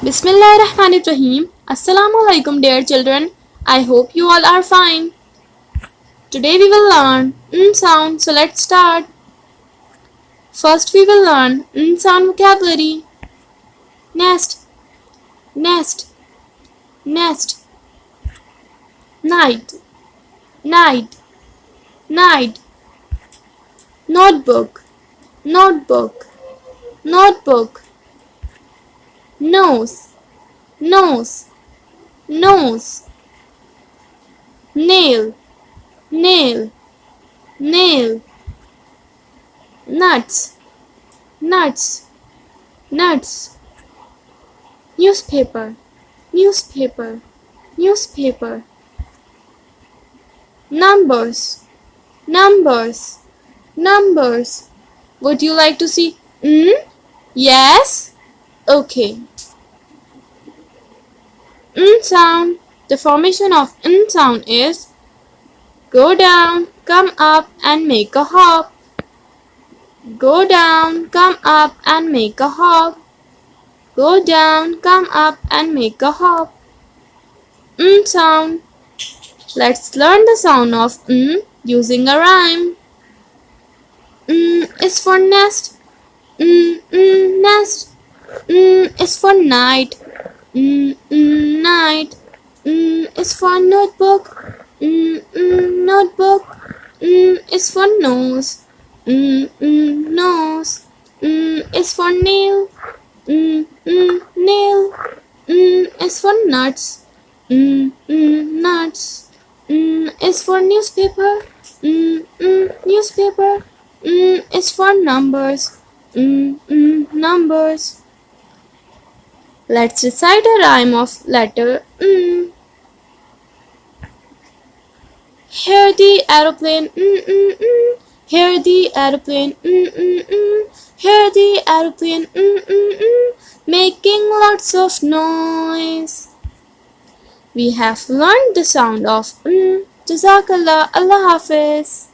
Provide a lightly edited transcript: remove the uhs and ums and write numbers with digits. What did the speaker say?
Bismillahirrahmanirrahim. Assalamu alaikum dear children. I hope you all are fine. Today we will learn sound, so let's start. First we will learn sound vocabulary. Nest, nest, nest. Night, night, night. Notebook, notebook, notebook. Nose, nose, nose. Nail, nail, nail. Nuts, nuts, nuts. Newspaper, newspaper, newspaper. Numbers, numbers, numbers. Would you like to see Yes? Okay. Sound. The formation of sound is go down, come up and make a hop. Go down, come up and make a hop. Go down, come up and make a hop. Sound. Let's learn the sound of using a rhyme. Is for nest. Nest. Is for night. Night. Is for notebook. Notebook. Is for nose. Nose. Is for nail. Nail. Is for nuts. Nuts. Is for newspaper. Newspaper. Is for numbers. Numbers. Let's recite a rhyme of letter Hear the aeroplane, hear the aeroplane, hear the aeroplane, making lots of noise. We have learned the sound of Jazakallah, Allah Hafiz.